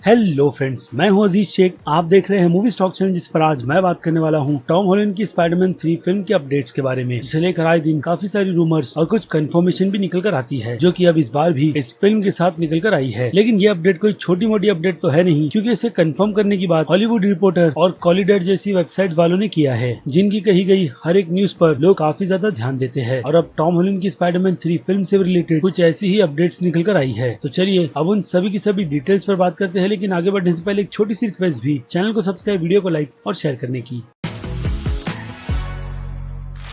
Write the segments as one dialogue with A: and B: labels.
A: Hello friends, मैं हूं अजीज शेख। आप देख रहे हैं मूवी स्टॉक चैनल, जिस पर आज मैं बात करने वाला हूं टॉम हॉलैंड की स्पाइडरमैन 3 फिल्म के अपडेट्स के बारे में, जिसे लेकर आए दिन काफी सारी रूमर्स और कुछ कंफर्मेशन भी निकल कर आती है, जो कि अब इस बार भी इस फिल्म के साथ निकल कर आई है। लेकिन ये अपडेट कोई छोटी मोटी अपडेट तो है नहीं, क्योंकि इसे कंफर्म करने की बात हॉलीवुड रिपोर्टर और कॉलिडर जैसी वेबसाइट वालों ने किया है, जिनकी कही गई हर एक न्यूज पर लोग काफी ज्यादा ध्यान देते हैं। और अब टॉम हॉलैंड की स्पाइडरमैन 3 फिल्म से रिलेटेड कुछ ऐसी ही अपडेट्स निकल कर आई है। तो चलिए अब उन सभी की सभी डिटेल्स पर बात करते हैं। लेकिन आगे बढ़ने से पहले एक छोटी सी रिक्वेस्ट भी, चैनल को सब्सक्राइब, वीडियो को लाइक और शेयर करने की।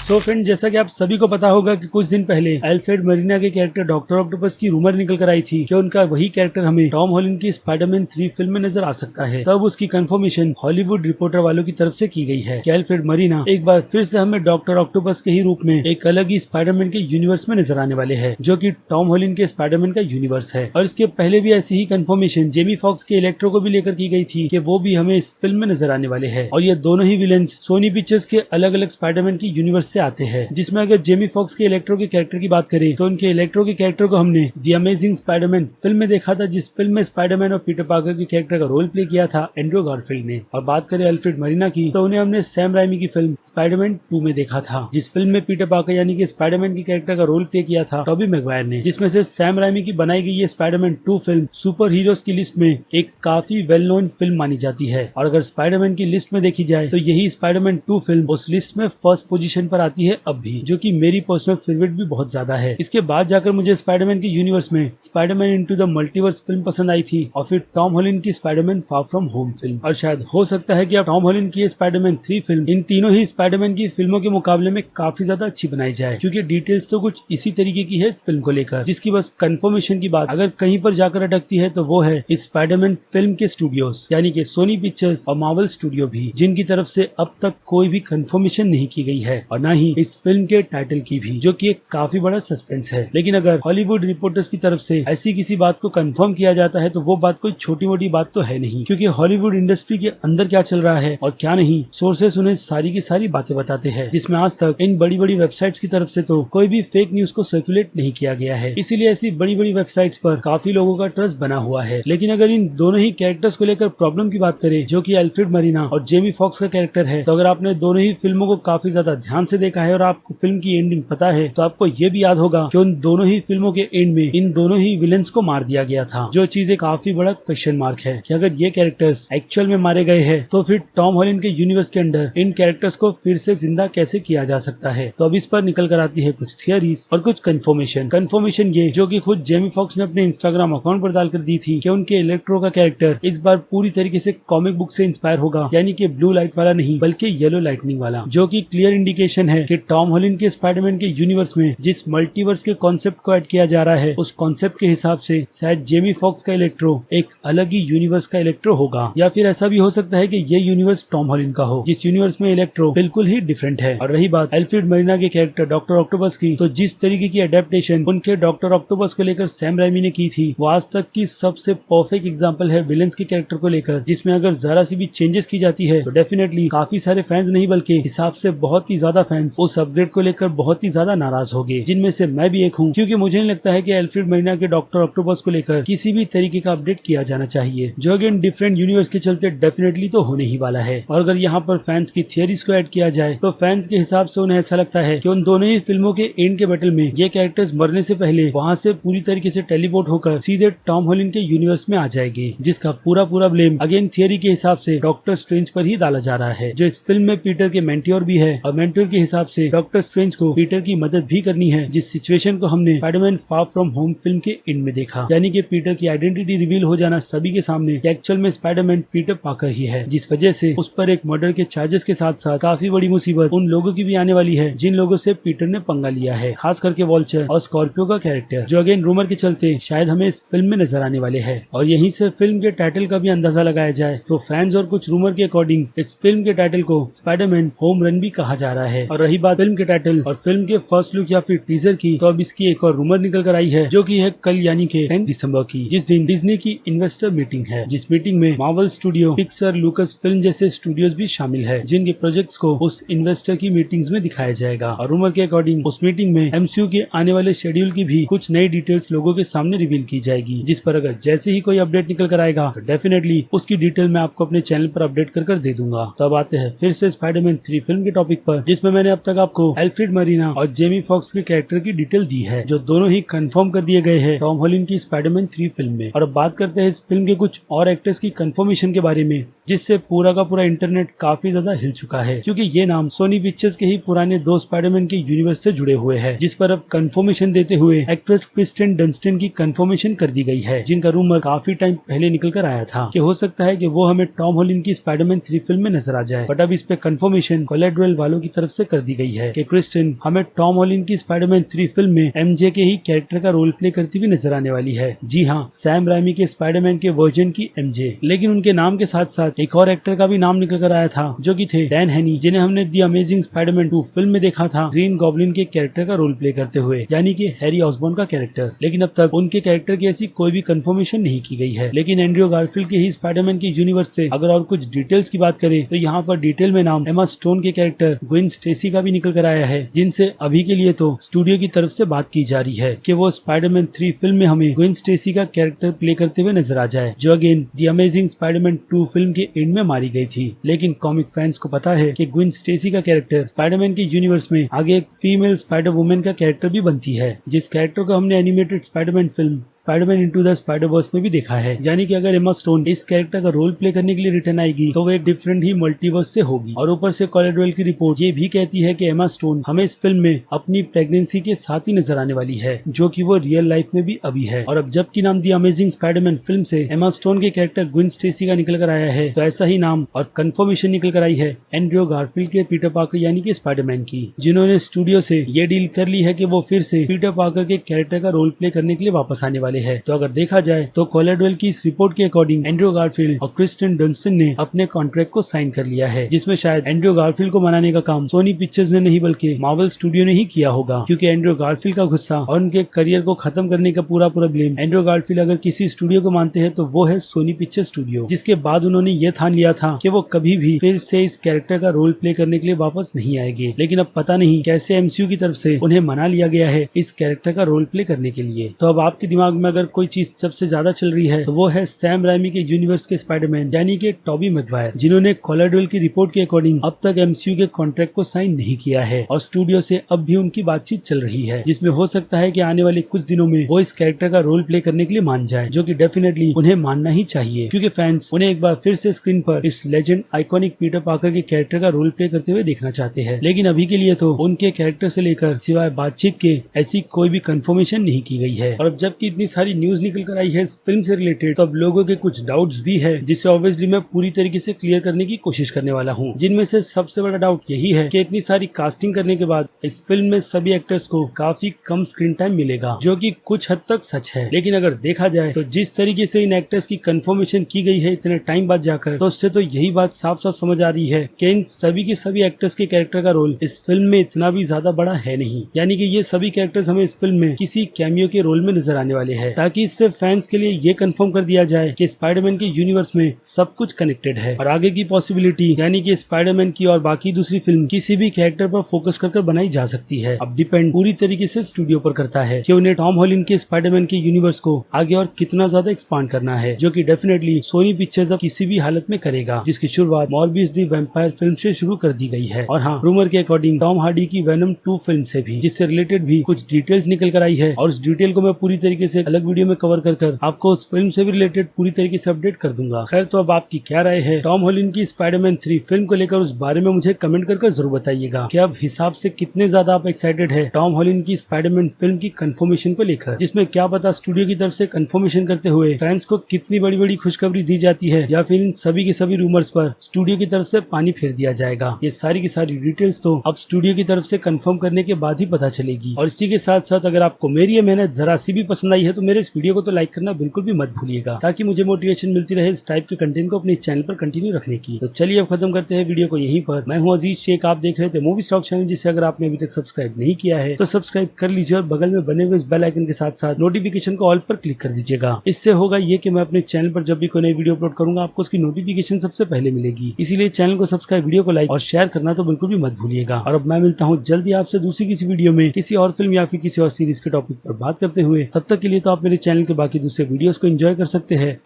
A: सो फ्रेंड, जैसा कि आप सभी को पता होगा कि कुछ दिन पहले अल्फ्रेड मरीना के कैरेक्टर डॉक्टर ऑक्टोपस की रूमर निकल कर आई थी कि उनका वही कैरेक्टर हमें टॉम हॉलैंड की स्पाइडरमैन 3 फिल्म में नजर आ सकता है। तब उसकी कंफर्मेशन हॉलीवुड रिपोर्टर वालों की तरफ से की गई है कि अल्फ्रेड मरीना एक बार फिर से हमें डॉक्टर ऑक्टोपस के ही रूप में एक अलग ही स्पाइडरमैन के यूनिवर्स में नजर आने वाले हैं, जो कि टॉम हॉलैंड के स्पाइडरमैन का यूनिवर्स है। और इसके पहले भी ऐसी ही कंफर्मेशन जेमी फॉक्स के इलेक्ट्रो को भी लेकर की गई थी कि वो भी हमें इस फिल्म में नजर आने वाले हैं। और ये दोनों ही विलेंस सोनी पिक्चर्स के अलग अलग स्पाइडरमैन की यूनिवर्स से आते हैं, जिसमें अगर जेमी फॉक्स के इलेक्ट्रो के कैरेक्टर की बात करें तो उनके इलेक्ट्रो के कैरेक्टर को हमने द अमेजिंग स्पाइडरमैन फिल्म में देखा था, जिस फिल्म में स्पाइडरमैन और पीटर पार्कर के कैरेक्टर का रोल प्ले किया था एंड्रू गारफील्ड ने। और बात करें अल्फ्रेड मरीना की, तो उन्हें हमने सैम राइमी की फिल्म स्पाइडरमैन 2 में देखा था, जिस फिल्म में पीटर पार्कर यानी कि स्पाइडरमैन के कैरेक्टर का रोल प्ले किया था टॉबी मैगवायर ने। जिसमें से सैम राइमी की बनाई गई ये स्पाइडरमैन 2 फिल्म सुपर हीरोज की लिस्ट में एक काफी वेल नोन फिल्म मानी जाती है। और अगर स्पाइडरमैन की लिस्ट में देखी जाए तो यही स्पाइडरमैन 2 फिल्म उस लिस्ट में फर्स्ट पोजीशन पर आती है अब भी, जो कि मेरी पर्सनल फेवरेट भी बहुत ज्यादा है। इसके बाद जाकर मुझे स्पाइडरमैन के यूनिवर्स में Spiderman into the multiverse film पसंद आई थी, और फिर टॉम हॉलैंड की Spiderman far from home film. और शायद हो सकता है कि अब टॉम हॉलैंड की स्पाइडरमैन 3 फिल्म इन तीनों ही स्पाइडरमैन की फिल्मों के मुकाबले में काफी ज्यादा अच्छी बनाई जाए, क्योंकि डिटेल्स तो कुछ इसी तरीके की है इस फिल्म को लेकर, जिसकी बस कंफर्मेशन की बात अगर कहीं पर जाकर अटकती है तो वो है इस स्पाइडरमैन फिल्म के स्टूडियोज, यानी कि सोनी पिक्चर्स और मार्वल स्टूडियो भी, जिनकी तरफ से अब तक कोई भी कंफर्मेशन नहीं की गई है, और न ही इस फिल्म के टाइटल की भी, जो कि एक काफी बड़ा सस्पेंस है। लेकिन अगर हॉलीवुड रिपोर्टर्स की तरफ से ऐसी किसी बात को कंफर्म किया जाता है तो वो बात कोई छोटी मोटी बात तो है नहीं, क्योंकि हॉलीवुड इंडस्ट्री के अंदर क्या चल रहा है और क्या नहीं, सोर्सेस उन्हें सारी की सारी बातें बताते हैं, जिसमें आज तक इन बड़ी बड़ी वेबसाइट्स की तरफ से तो कोई भी फेक न्यूज को सर्कुलेट नहीं किया गया है। इसीलिए ऐसी बड़ी बड़ी वेबसाइट्स पर काफी लोगों का ट्रस्ट बना हुआ है। लेकिन अगर इन दोनों ही कैरेक्टर्स को लेकर प्रॉब्लम की बात करें, जो कि अल्फ्रेड मरीना और जेमी फॉक्स का कैरेक्टर है, तो अगर आपने दोनों ही फिल्मों को काफी ज्यादा ध्यान से देखा है और आपको फिल्म की एंडिंग पता है, तो आपको ये भी याद होगा कि उन दोनों ही फिल्मों के एंड में इन दोनों ही विलेंस को मार दिया गया था, जो चीज एक काफी बड़ा क्वेश्चन मार्क है कि अगर ये कैरेक्टर्स एक्चुअल में मारे गए हैं तो फिर टॉम हॉलैंड के यूनिवर्स के अंदर इन कैरेक्टर्स को फिर से जिंदा कैसे किया जा सकता है। तो अब इस पर निकल कर आती है कुछ थियरीज और कुछ कंफर्मेशन ये, जो कि खुद जेमी फॉक्स ने अपने इंस्टाग्राम अकाउंट पर डालकर दी थी कि उनके इलेक्ट्रो का कैरेक्टर इस बार पूरी तरीके से कॉमिक बुक से इंस्पायर होगा, यानी कि ब्लू लाइट वाला नहीं बल्कि येलो लाइटनिंग वाला, जो कि क्लियर इंडिकेशन है कि टॉम हॉलैंड के स्पाइडरमैन के यूनिवर्स में जिस मल्टीवर्स के कॉन्सेप्ट को ऐड किया जा रहा है, उस कॉन्सेप्ट के हिसाब से शायद जेमी फॉक्स का इलेक्ट्रो एक अलग ही यूनिवर्स का इलेक्ट्रो होगा, या फिर ऐसा भी हो सकता है कि ये यूनिवर्स टॉम हॉलैंड का हो, जिस यूनिवर्स में इलेक्ट्रो बिल्कुल ही डिफरेंट है। और रही बात अल्फ्रेड मरीना के कैरेक्टर डॉक्टर ऑक्टोपस की, तो जिस तरीके की अडेप्टेशन उनके डॉक्टर ऑक्टोपस को लेकर सैम राइमी ने की थी, वो आज तक की सबसे परफेक्ट एग्जाम्पल है विलेंस के कैरेक्टर को लेकर, जिसमें अगर जरा सी भी चेंजेस की जाती है तो डेफिनेटली काफी सारे फैंस नहीं बल्कि हिसाब से बहुत ही ज्यादा फैंस उस अपग्रेड को लेकर बहुत ही ज्यादा नाराज हो गए, जिनमें से मैं भी एक हूँ, क्योंकि मुझे नहीं लगता है कि अल्फ्रेड मरीना के डॉक्टर ऑक्टोपस को लेकर किसी भी तरीके का अपडेट किया जाना चाहिए, जो अगेन डिफरेंट यूनिवर्स के चलते डेफिनेटली तो होने ही वाला है। और अगर यहाँ पर फैंस की थियरीज को ऐड किया जाए तो फैंस के हिसाब से उन्हें ऐसा लगता है कि उन दोनों ही फिल्मों के एंड के बैटल में ये कैरेक्टर्स मरने से पहले वहाँ से पूरी तरीके से टेलीपोर्ट होकर सीधे टॉम हॉलैंड के यूनिवर्स में आ जाएंगे, जिसका पूरा ब्लेम अगेन थियरी के हिसाब से डॉक्टर स्ट्रेंज पर ही डाला जा रहा है, जो इस फिल्म में पीटर के मेंटोर भी है, और मेंटोर के हिसाब से डॉक्टर स्ट्रेंज को पीटर की मदद भी करनी है, जिस सिचुएशन को हमने Spiderman far from home film के एंड में देखा, यानी कि पीटर की आइडेंटिटी रिवील हो जाना सभी के सामने कि एक्चुअल में स्पाइडरमैन पीटर पार्कर ही है, जिस वजह से उस पर एक मर्डर के चार्जेस के साथ साथ काफी बड़ी मुसीबत उन लोगों की भी आने वाली है जिन लोगों से पीटर ने पंगा लिया है, खास करके वॉल्चर और स्कॉर्पियो का कैरेक्टर, जो अगेन रूमर के चलते शायद हमें इस फिल्म में नजर आने वाले हैं। और यहीं से फिल्म के टाइटल का भी अंदाजा लगाया जाए तो फैंस और कुछ रूमर के अकॉर्डिंग इस फिल्म के टाइटल को स्पाइडरमैन होम रन भी कहा जा रहा है, और रही बात फिल्म के टाइटल और फिल्म के फर्स्ट लुक या फिर टीजर की, तो अब इसकी एक और रूमर निकल कर आई है, जो कि है कल यानी के 10 दिसंबर की, जिस दिन डिज्नी की इन्वेस्टर मीटिंग है, जिस मीटिंग में Marvel studio, Pixar, Lucasfilm जैसे स्टूडियोज भी शामिल है, जिनके प्रोजेक्ट्स को उस इन्वेस्टर की मीटिंग्स में दिखाया जाएगा। और रूमर के अकॉर्डिंग उस मीटिंग में एमसीयू के आने वाले शेड्यूल की भी कुछ नई डिटेल्स लोगों के सामने रिवील की जाएगी, जिस पर अगर जैसे ही कोई अपडेट निकल कर आएगा तो डेफिनेटली उसकी डिटेल मैं आपको अपने चैनल पर अपडेट कर दे दूंगा। तो अब आते हैं फिर से स्पाइडरमैन 3 फिल्म के टॉपिक पर, जिसमें मैंने अब तक आपको एल्फ्रेड मरीना और जेमी फॉक्स के कैरेक्टर की डिटेल दी है, जो दोनों ही कंफर्म कर दिए गए हैं टॉम हॉलैंड की स्पाइडरमैन 3 फिल्म में। और अब बात करते हैं इस फिल्म के कुछ और एक्टर्स की कंफर्मेशन के बारे में, जिससे पूरा का पूरा इंटरनेट काफी ज्यादा हिल चुका है, क्योंकि ये नाम सोनी पिक्चर्स के ही पुराने दो स्पाइडरमैन के यूनिवर्स से जुड़े हुए हैं, जिस पर अब कंफर्मेशन देते हुए एक्ट्रेस क्रिस्टेन डंस्टन की कंफर्मेशन कर दी गई है, जिनका रूमर काफी टाइम पहले निकल कर आया था कि हो सकता है कि वो हमें टॉम हॉलैंड की स्पाइडरमैन 3 फिल्म में नजर आ जाए। बट अब इस पे कंफर्मेशन कोलेट्रल वालों की तरफ से कर दी गई है कि क्रिस्टेन हमें टॉम हॉलैंड की स्पाइडरमैन 3 फिल्म में एमजे के ही कैरेक्टर का रोल प्ले करती हुई नजर आने वाली है। जी हाँ, सैम राइमी के स्पाइडरमैन के वर्जन की एमजे। लेकिन उनके नाम के साथ साथ एक और एक्टर का भी नाम निकल कर आया था, जो कि थे डैन हेनी, जिन्हें हमने दी अमेजिंग स्पाइडरमैन 2 फिल्म में देखा था ग्रीन गॉब्लिन के कैरेक्टर का रोल प्ले करते हुए, यानी कि हैरी ऑसबॉर्न का कैरेक्टर। लेकिन अब तक उनके कैरेक्टर की ऐसी कोई भी कंफर्मेशन नहीं की गई है। लेकिन एंड्रयू गारफील्ड के ही स्पाइडरमैन के यूनिवर्स से अगर और कुछ डिटेल्स की बात करें तो यहाँ पर डिटेल में नाम एमा स्टोन के कैरेक्टर ग्वेन स्टेसी का भी निकल कर आया है, जिनसे अभी के लिए तो स्टूडियो की तरफ से बात की जा रही है कि वो स्पाइडरमैन 3 फिल्म में हमें ग्वेन स्टेसी का कैरेक्टर प्ले करते हुए नजर आ जाए, जो again the amazing Spiderman 2 film के एंड में मारी गई थी। लेकिन कॉमिक फैंस को पता है कि ग्वेन स्टेसी का कैरेक्टर स्पाइडरमैन के यूनिवर्स में आगे एक फीमेल स्पाइडर वुमेन का कैरेक्टर भी बनती है, जिस कैरेक्टर को हमने animated Spiderman film Spiderman into the Spider-Verse में भी देखा है। यानी कि अगर एमा स्टोन इस कैरेक्टर का रोल प्ले करने के लिए रिटर्न आएगी तो वो एक डिफरेंट ही मल्टीवर्स से होगी। और ऊपर से कोलेट्रल की रिपोर्ट ये भी कहती है कि एमा स्टोन हमें इस फिल्म में अपनी प्रेगनेंसी के साथ ही नजर आने वाली है, जो कि वो रियल लाइफ में भी अभी है। और अब जबकि नाम दी अमेजिंग स्पाइडरमैन फिल्म से एमा स्टोन के कैरेक्टर ग्वेन स्टेसी का निकल कर आया है, तो ऐसा ही नाम और कंफर्मेशन निकल कर आई है एंड्रयू गारफील्ड के पीटर पार्कर यानी कि स्पाइडरमैन की, जिन्होंने स्टूडियो से ये डील कर ली है कि वो फिर से पीटर पार्कर के कैरेक्टर का रोल प्ले करने के लिए वापस आने वाले हैं। तो अगर देखा जाए तो कोलेट्रल की इस रिपोर्ट के अकॉर्डिंग एंड्रयू गारफील्ड और क्रिस्टेन डंस्टन ने अपने कॉन्ट्रैक्ट को साइन कर लिया है, जिसमें शायद एंड्रयू गारफील्ड को मनाने का काम सोनी पिक्चर्स ने नहीं बल्कि मार्वल स्टूडियो ने ही किया होगा, क्योंकि एंड्रयू गारफील्ड का गुस्सा और उनके करियर को खत्म करने का पूरा ब्लेम एंड्रयू गारफील्ड अगर किसी स्टूडियो को मानते हैं तो वो है सोनी पिक्चर स्टूडियो, जिसके बाद उन्होंने ये ठान लिया था कि वो कभी भी फिर से इस कैरेक्टर का रोल प्ले करने के लिए वापस नहीं आएंगे। लेकिन अब पता नहीं कैसे एमसीयू की तरफ से उन्हें मना लिया गया है इस कैरेक्टर का रोल प्ले करने के लिए। तो अब आपके दिमाग में अगर कोई चीज सबसे ज्यादा चल रही है तो वो है सैम राइमी के यूनिवर्स के स्पाइडरमैन यानी कि टॉबी मैगवायर, जिन्होंने कोलेट्रल की रिपोर्ट के अकॉर्डिंग अब तक एमसीयू के कॉन्ट्रैक्ट को साइन नहीं किया है और स्टूडियो से अब भी उनकी बातचीत चल रही है, जिसमें हो सकता है कि आने वाले कुछ दिनों में वो इस कैरेक्टर का रोल प्ले करने के लिए मान जाए, जो कि डेफिनेटली उन्हें मानना ही चाहिए, क्योंकि फैंस उन्हें एक बार फिर से स्क्रीन पर इस लेजेंड आइकॉनिक पीटर पार्कर के कैरेक्टर का रोल प्ले करते हुए देखना चाहते हैं। लेकिन अभी के लिए तो उनके कैरेक्टर से लेकर सिवाय बातचीत के ऐसी कोई भी कंफर्मेशन नहीं की गई है। और अब जबकि इतनी सारी न्यूज निकल कर आई है इस फिल्म से रिलेटेड, तो अब लोगों के कुछ डाउट्स भी है, जिसे ऑब्वियसली मैं पूरी तरीके से क्लियर करने की कोशिश करने वाला हूँ। जिनमें से सबसे बड़ा डाउट यही है कि इतनी सारी कास्टिंग करने के बाद इस फिल्म में सभी एक्टर्स को काफी कम स्क्रीन टाइम मिलेगा, जो कि कुछ हद तक सच है। लेकिन अगर देखा जाए तो जिस तरीके से इन एक्टर्स की कंफर्मेशन की गई है इतने टाइम बाद जाकर, तो उससे तो यही बात साफ साफ समझ आ रही है कि इन सभी के सभी एक्टर्स के कैरेक्टर का रोल इस फिल्म में इतना भी ज्यादा बड़ा है नहीं। यानी कि ये सभी कैरेक्टर्स हमें इस फिल्म में किसी कैमियो के रोल में नजर आने वाले हैं, ताकि इससे फैंस के लिए ये कंफर्म कर दिया जाए कि स्पाइडरमैन के यूनिवर्स में सब कुछ कनेक्टेड है। और आगे की पॉसिबिलिटी यानी कि स्पाइडरमैन की और बाकी दूसरी फिल्म किसी भी कैरेक्टर पर फोकस कर बनाई जा सकती है। अब डिपेंड पूरी तरीके से स्टूडियो पर करता है कि उन्हें टॉम हॉलैंड के स्पाइडरमैन के यूनिवर्स को आगे और कितना ज्यादा एक्सपांड करना है, जो कि डेफिनेटली सोनी पिक्चर्स अब किसी भी हालत में करेगा, जिसकी शुरुआत मॉर्बियस द वैम्पायर फिल्म से शुरू कर दी गई है। और हाँ, रूमर के अकॉर्डिंग टॉम हार्डी की वेनम 2 फिल्म से भी, जिससे रिलेटेड भी कुछ डिटेल्स निकल कर आई है, और उस डिटेल को मैं पूरी तरीके से अलग वीडियो में कवर कर आपको उस फिल्म से भी रिलेटेड पूरी तरीके से अपडेट कर दूंगा। खैर, तो अब आपकी क्या राय है टॉम हॉलैंड की स्पाइडरमैन 3 फिल्म को लेकर, उस बारे में मुझे कमेंट कर जरूर बताइएगा कि अब हिसाब से कितने ज्यादा आप एक्साइटेड है टॉम हॉलैंड की स्पाइडरमैन फिल्म की कंफर्मेशन को लेकर, जिसमें क्या पता स्टूडियो की तरफ से कंफर्मेशन करते हुए फैंस को कितनी बड़ी बड़ी खुशखबरी दी जाती है, या फिर इन सभी के सभी रूमर्स पर स्टूडियो की तरफ से पानी फेर दिया जाएगा। ये सारी की सारी डिटेल्स तो अब स्टूडियो की तरफ से कंफर्म करने के बाद ही पता चलेगी। और इसी के साथ साथ अगर आपको मेरी ये मेहनत जरा सी भी पसंद आई है तो मेरे इस वीडियो को तो लाइक करना बिल्कुल भी मत भूलिएगा, ताकि मुझे मोटिवेशन मिलती रहे इस टाइप के कंटेंट को अपने चैनल पर कंटिन्यू रखने की। तो चलिए अब खत्म करते हैं वीडियो को यहीं पर। मैं हूँ अजीज शेख, आप देख रहे है द मूवी स्टॉक चैनल, जिसे अगर आपने अभी तक सब्सक्राइब नहीं किया है तो सब्सक्राइब कर लीजिए और बगल में बने हुए इस बेल आइकन के साथ साथ नोटिफिकेशन को ऑल पर क्लिक कर दीजिएगा। इससे होगा ये कि मैं अपने चैनल पर जब भी कोई नई वीडियो अपलोड करूंगा आपको उसकी नोटिफिकेशन सबसे पहले मिलेगी। इसीलिए चैनल को सब्सक्राइब, वीडियो को लाइक और शेयर करना तो बिल्कुल भी मत भूलिएगा। और अब मैं मिलता हूँ जल्दी आपसे दूसरी किसी वीडियो में किसी और फिल्म या फिर किसी और सीरीज के टॉपिक पर बात करते हुए। तब तक के लिए तो आप मेरे चैनल के बाकी दूसरे वीडियोस को एंजॉय कर सकते हैं।